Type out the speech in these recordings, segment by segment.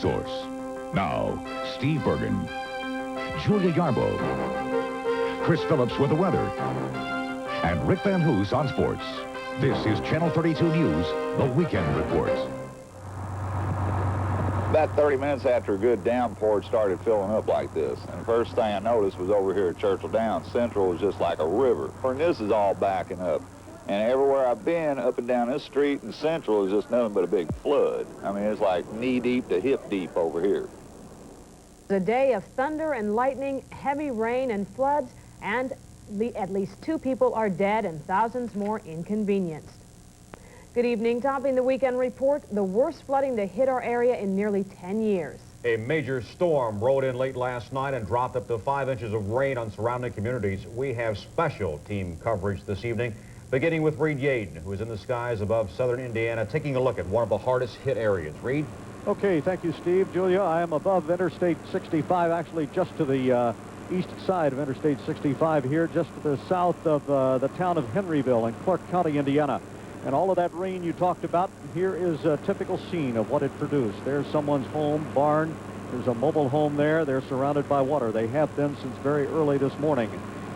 source. Now, Steve Bergen, Julia Yarbo, Chris Phillips with the weather, and Rick Van Hoos on sports. This is Channel 32 News, the Weekend Report. About 30 minutes after a good downpour, it started filling up like this. And the first thing I noticed was over here at Churchill Downs. Central was just like a river. And this is all backing up. And everywhere I've been, up and down this street in Central, is just nothing but a big flood. I mean, it's like knee-deep to hip-deep over here. A day of thunder and lightning, heavy rain and floods, and at least 2 people are dead and thousands more inconvenienced. Good evening. Topping the weekend report, the worst flooding to hit our area in nearly 10 years. A major storm rolled in late last night and dropped up to 5 inches of rain on surrounding communities. We have special team coverage this evening, beginning with Reed Yadon, who is in the skies above southern Indiana, taking a look at one of the hardest hit areas. Reed? Okay, thank you, Steve. Julia, I am above Interstate 65, actually just to the east side of Interstate 65 here, just to the south of the town of Henryville in Clark County, Indiana. And all of that rain you talked about, here is a typical scene of what it produced. There's someone's home, barn. There's a mobile home there. They're surrounded by water. They have been since very early this morning.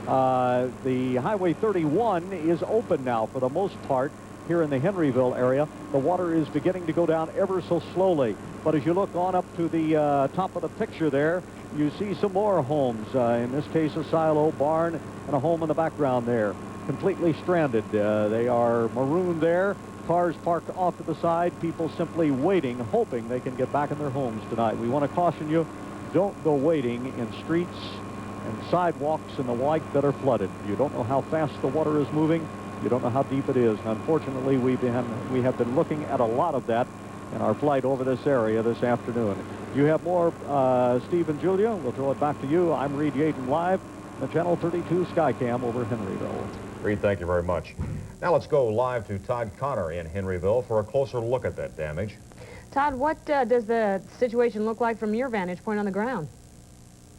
The Highway 31 is open now for the most part here in the Henryville area. The water is beginning to go down ever so slowly. But as you look on up to the top of the picture there, you see some more homes. In this case, a silo, barn, and a home in the background there. Completely stranded. They are marooned there. Cars parked off to the side. People simply waiting, hoping they can get back in their homes tonight. We want to caution you, don't go waiting in streets and sidewalks in the white that are flooded. You don't know how fast the water is moving. You don't know how deep it is. And unfortunately, we have been looking at a lot of that in our flight over this area this afternoon. You have more, Steve and Julia. We'll throw it back to you. I'm Reed Yadon live, the Channel 32 Skycam over Henryville. Reed, thank you very much. Now let's go live to Todd Connor in Henryville for a closer look at that damage. Todd, what does the situation look like from your vantage point on the ground?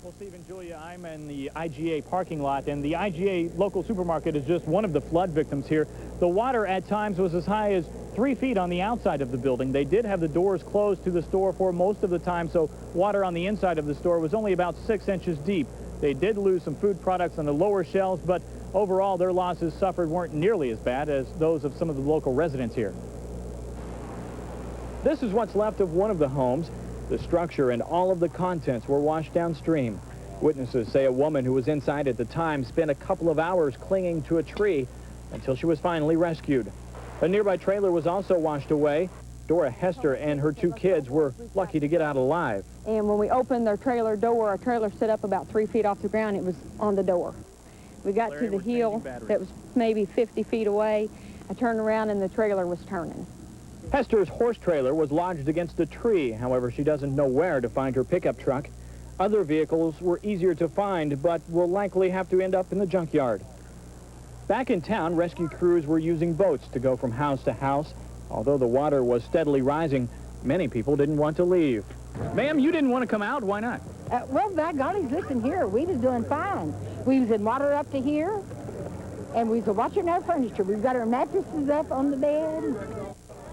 Well, Steve and Julia, I'm in the IGA parking lot, and the IGA local supermarket is just one of the flood victims here. The water at times was as high as 3 feet on the outside of the building. They did have the doors closed to the store for most of the time, so water on the inside of the store was only about 6 inches deep. They did lose some food products on the lower shelves, but overall their losses suffered weren't nearly as bad as those of some of the local residents here. This is what's left of one of the homes. The structure and all of the contents were washed downstream. Witnesses say a woman who was inside at the time spent a couple of hours clinging to a tree until she was finally rescued. A nearby trailer was also washed away. Dora Hester and her 2 kids were lucky to get out alive. And when we opened their trailer door, our trailer stood up about 3 feet off the ground. It was on the door. We got to the hill that was maybe 50 feet away. I turned around and the trailer was turning. Hester's horse trailer was lodged against a tree. However, she doesn't know where to find her pickup truck. Other vehicles were easier to find, but will likely have to end up in the junkyard. Back in town, rescue crews were using boats to go from house to house. Although the water was steadily rising, many people didn't want to leave. Ma'am, you didn't want to come out. Why not? Well, by golly, listen here. We was doing fine. We was in water up to here, and we was watching our furniture. We've got our mattresses up on the bed.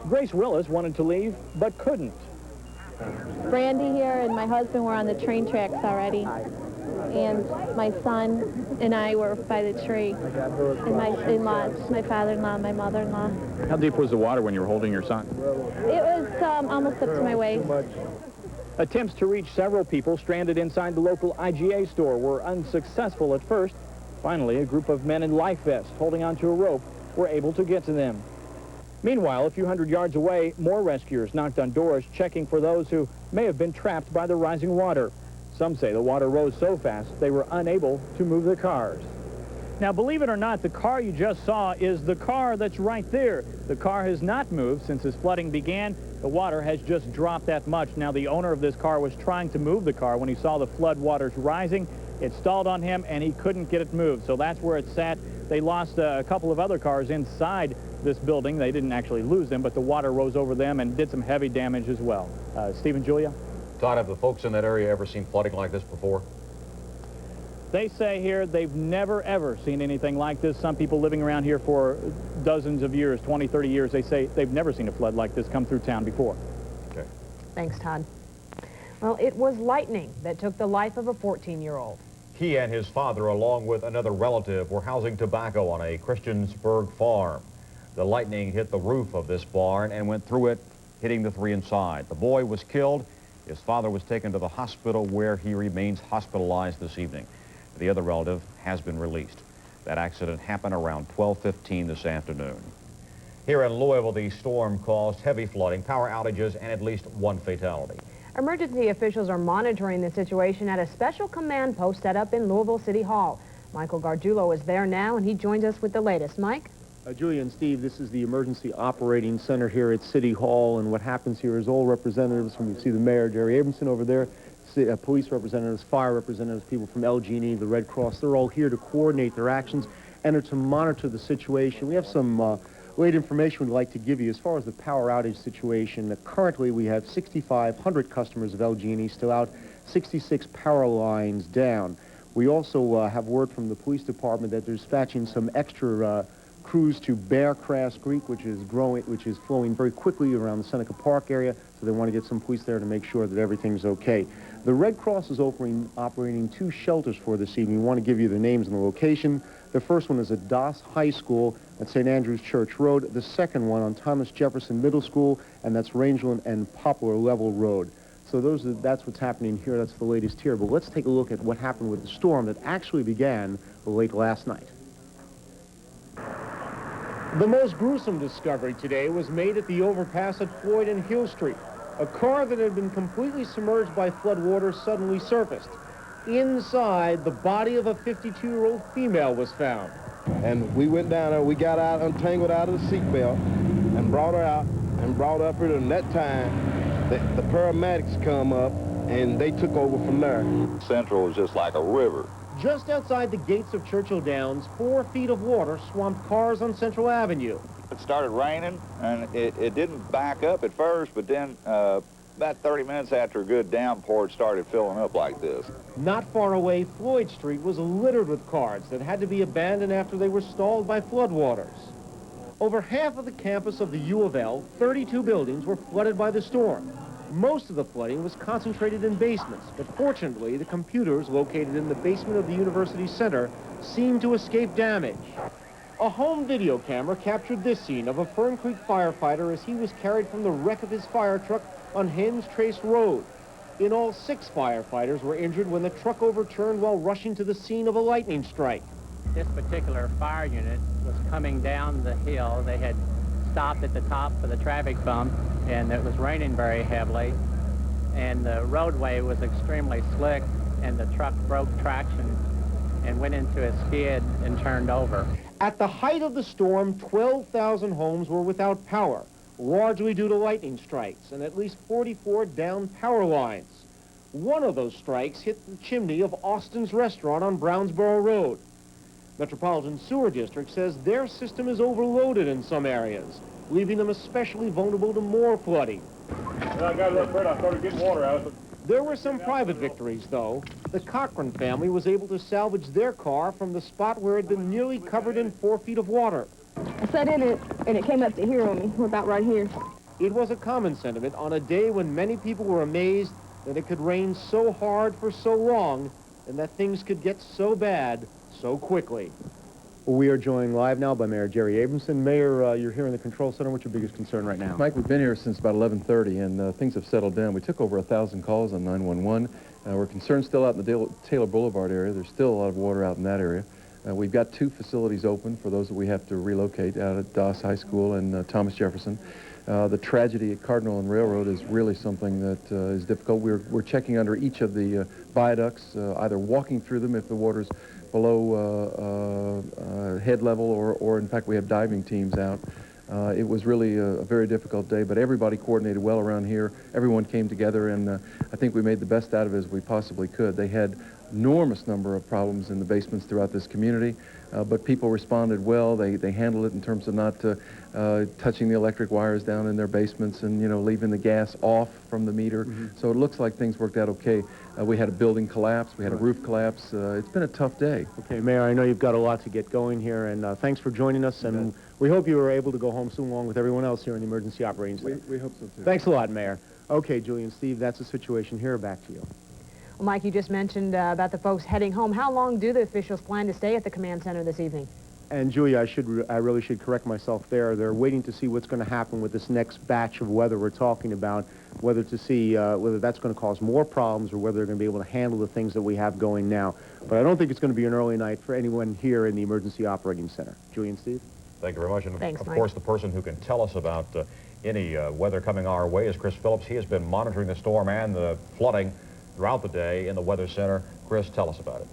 Grace Willis wanted to leave, but couldn't. Brandy here and my husband were on the train tracks already. And my son and I were by the tree. And my in-laws, my father-in-law, my mother-in-law. How deep was the water when you were holding your son? It was almost up to my waist. Attempts to reach several people stranded inside the local IGA store were unsuccessful at first. Finally, a group of men in life vests holding onto a rope were able to get to them. Meanwhile, a few hundred yards away, more rescuers knocked on doors, checking for those who may have been trapped by the rising water. Some say the water rose so fast they were unable to move the cars. Now, believe it or not, the car you just saw is the car that's right there. The car has not moved since this flooding began. The water has just dropped that much. Now, the owner of this car was trying to move the car when he saw the flood waters rising. It stalled on him, and he couldn't get it moved. So that's where it sat. They lost a couple of other cars inside this building. They didn't actually lose them, but the water rose over them and did some heavy damage as well. Steve and Julia? Todd, have the folks in that area ever seen flooding like this before? They say here they've never, ever seen anything like this. Some people living around here for dozens of years, 20, 30 years, they say they've never seen a flood like this come through town before. Okay. Thanks, Todd. Well, it was lightning that took the life of a 14-year-old. He and his father, along with another relative, were housing tobacco on a Christiansburg farm. The lightning hit the roof of this barn and went through it, hitting the three inside. The boy was killed. His father was taken to the hospital, where he remains hospitalized this evening. The other relative has been released. That accident happened around 12:15 this afternoon. Here in Louisville, the storm caused heavy flooding, power outages, and at least one fatality. Emergency officials are monitoring the situation at a special command post set up in Louisville City Hall. Michael Gargiulo is there now, and he joins us with the latest. Mike? Julia and Steve, this is the Emergency Operating Center here at City Hall, and what happens here is all representatives from, you see the Mayor, Jerry Abramson over there, police representatives, fire representatives, people from LG&E, the Red Cross. They're all here to coordinate their actions and to monitor the situation. We have some late information we'd like to give you as far as the power outage situation. Currently, we have 6,500 customers of LG&E still out, 66 power lines down. We also have word from the police department that they're dispatching some extra crews to Bearcrest Creek, which is flowing very quickly around the Seneca Park area, so they want to get some police there to make sure that everything's okay. The Red Cross is operating two shelters for this evening. We want to give you the names and the location. The first one is at Doss High School at St. Andrews Church Road. The second one on Thomas Jefferson Middle School, and that's Rangeland and Poplar Level Road. So that's what's happening here. That's the latest here. But let's take a look at what happened with the storm that actually began late last night. The most gruesome discovery today was made at the overpass at Floyd and Hill Street. A car that had been completely submerged by floodwater suddenly surfaced. Inside, the body of a 52-year-old female was found. And we went down there, we got out, untangled out of the seatbelt, and brought her out, and brought her up here. And that time, the paramedics come up, and they took over from there. Central was just like a river. Just outside the gates of Churchill Downs, 4 feet of water swamped cars on Central Avenue. It started raining, and it didn't back up at first, but then about 30 minutes after a good downpour, it started filling up like this. Not far away, Floyd Street was littered with cars that had to be abandoned after they were stalled by floodwaters. Over half of the campus of the U of L, 32 buildings, were flooded by the storm. Most of the flooding was concentrated in basements, but fortunately, the computers located in the basement of the University Center seemed to escape damage. A home video camera captured this scene of a Fern Creek firefighter as he was carried from the wreck of his fire truck on Hens Trace Road. In all, 6 firefighters were injured when the truck overturned while rushing to the scene of a lightning strike. This particular fire unit was coming down the hill. They had stopped at the top of the traffic bump, and it was raining very heavily, and the roadway was extremely slick, and the truck broke traction and went into a skid and turned over. At the height of the storm, 12,000 homes were without power, largely due to lightning strikes, and at least 44 downed power lines. One of those strikes hit the chimney of Austin's restaurant on Brownsboro Road. Metropolitan Sewer District says their system is overloaded in some areas, leaving them especially vulnerable to more flooding. I got it up there, I started getting water out of it. There were some private victories, though. The Cochran family was able to salvage their car from the spot where it had been nearly covered in 4 feet of water. I sat in it, and it came up to here on me. We're about right here. It was a common sentiment on a day when many people were amazed that it could rain so hard for so long and that things could get so bad so quickly. We are joined live now by Mayor Jerry Abramson. Mayor, you're here in the control center. What's your biggest concern right now? Mike, we've been here since about 11:30, and things have settled down. We took over 1,000 calls on 911. We're concerned still out in the Taylor Boulevard area. There's still a lot of water out in that area. We've got 2 facilities open for those that we have to relocate out at Doss High School and Thomas Jefferson. The tragedy at Cardinal and Railroad is really something that is difficult. We're checking under each of the viaducts, either walking through them if the water's below head level, or in fact we have diving teams out. It was really a very difficult day, but everybody coordinated well around here. Everyone came together, and I think we made the best out of it as we possibly could. They had enormous number of problems in the basements throughout this community, but people responded well. They handled it in terms of not touching the electric wires down in their basements and, you know, leaving the gas off from the meter. So it looks like things worked out okay. We had a building collapse. We had a roof collapse. It's been a tough day. Okay, Mayor, I know you've got a lot to get going here, and thanks for joining us, and we hope you were able to go home soon along with everyone else here in the Emergency Operations Center. We hope so, too. Thanks a lot, Mayor. Okay, Julie and Steve, that's the situation here. Back to you. Well, Mike, you just mentioned about the folks heading home. How long do the officials plan to stay at the command center this evening? And Julia, I really should correct myself there. They're waiting to see what's going to happen with this next batch of weather we're talking about, whether to see whether that's going to cause more problems or whether they're going to be able to handle the things that we have going now. But I don't think it's going to be an early night for anyone here in the Emergency Operating Center. Julie and Steve? Thank you very much. And Thanks, of Mike. course, the person who can tell us about any weather coming our way is Chris Phillips. He has been monitoring the storm and the flooding throughout the day in the Weather Center. Chris, tell us about it.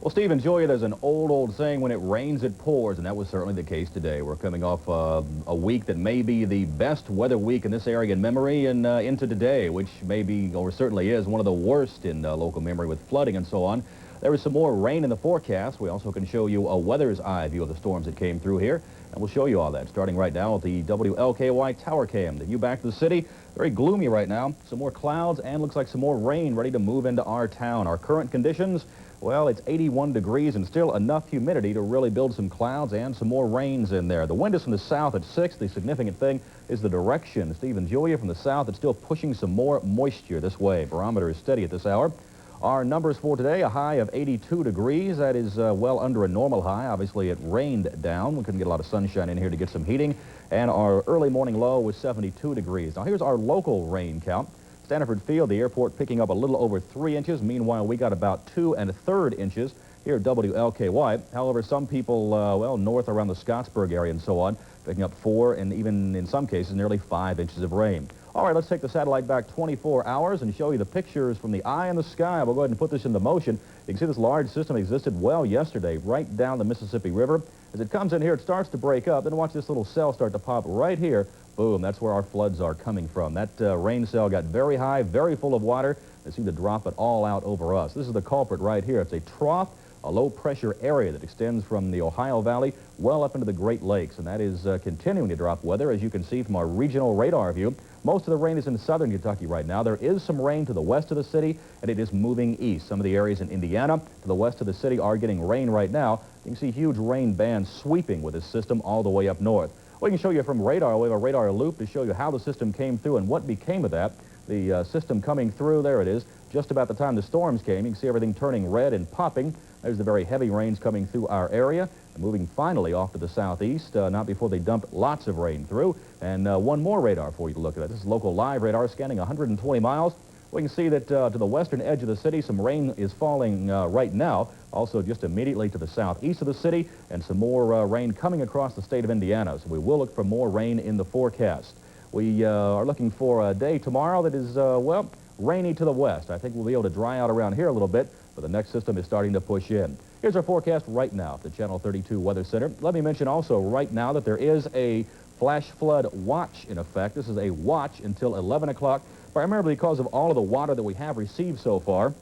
Well, Steve and Julia, there's an old saying, when it rains, it pours, and that was certainly the case today. We're coming off a week that may be the best weather week in this area in memory, and into today, which may be, or certainly is, one of the worst in local memory with flooding and so on. There is some more rain in the forecast. We also can show you a weather's eye view of the storms that came through here, and we'll show you all that, starting right now with the WLKY Tower Cam. The view back to the city, very gloomy right now. Some more clouds, and looks like some more rain ready to move into our town. Our current conditions, well, it's 81 degrees and still enough humidity to really build some clouds and some more rains in there. The wind is from the south at 6. The significant thing is the direction. Steve and Julia, from the south, it's still pushing some more moisture this way. Barometer is steady at this hour. Our numbers for today, a high of 82 degrees. That is well under a normal high. Obviously, it rained down. We couldn't get a lot of sunshine in here to get some heating. And our early morning low was 72 degrees. Now, here's our local rain count. Stanford Field, the airport, picking up a little over 3 inches. Meanwhile, we got about 2 1/3 inches here at WLKY. However, some people, well, north around the Scottsburg area and so on, picking up 4 and even in some cases nearly 5 inches of rain. All right, let's take the satellite back 24 hours and show you the pictures from the eye in the sky. We'll go ahead and put this into motion. You can see this large system existed well yesterday right down the Mississippi River. As it comes in here, it starts to break up. Then watch this little cell start to pop right here. Boom, that's where our floods are coming from. That rain cell got very high, very full of water. They seem to drop it all out over us. This is the culprit right here. It's a trough, a low-pressure area that extends from the Ohio Valley well up into the Great Lakes, and that is continuing to drop weather, as you can see from our regional radar view. Most of the rain is in southern Kentucky right now. There is some rain to the west of the city, and it is moving east. Some of the areas in Indiana to the west of the city are getting rain right now. You can see huge rain bands sweeping with this system all the way up north. We can show you from radar. We have a radar loop to show you how the system came through and what became of that. The system coming through, there it is, just about the time the storms came. You can see everything turning red and popping. There's the very heavy rains coming through our area, and moving finally off to the southeast, not before they dump lots of rain through. And one more radar for you to look at. This is local live radar scanning 120 miles. We can see that to the western edge of the city, some rain is falling right now. Also just immediately to the southeast of the city, and some more rain coming across the state of Indiana. So we will look for more rain in the forecast. We are looking for a day tomorrow that is, well, rainy to the west. I think we'll be able to dry out around here a little bit, but the next system is starting to push in. Here's our forecast right now at the Channel 32 Weather Center. Let me mention also right now that there is a flash flood watch in effect. This is a watch until 11 o'clock, primarily because of all of the water that we have received so far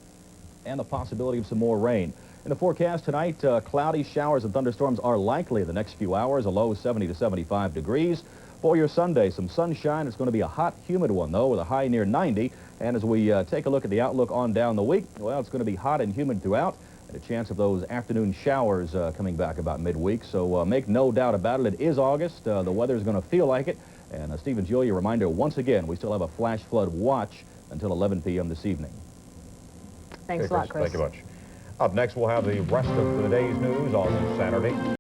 and the possibility of some more rain. In the forecast tonight, cloudy showers and thunderstorms are likely in the next few hours, a low 70 to 75 degrees. For your Sunday, some sunshine. It's going to be a hot, humid one, though, with a high near 90. And as we take a look at the outlook on down the week, well, it's going to be hot and humid throughout, and a chance of those afternoon showers coming back about midweek. So make no doubt about it, it is August. The weather is going to feel like it. And Steve and Julia, reminder, once again, we still have a flash flood watch until 11 p.m. this evening. Thanks a lot, Chris. Thank you much. Up next, we'll have the rest of the day's news on Saturday.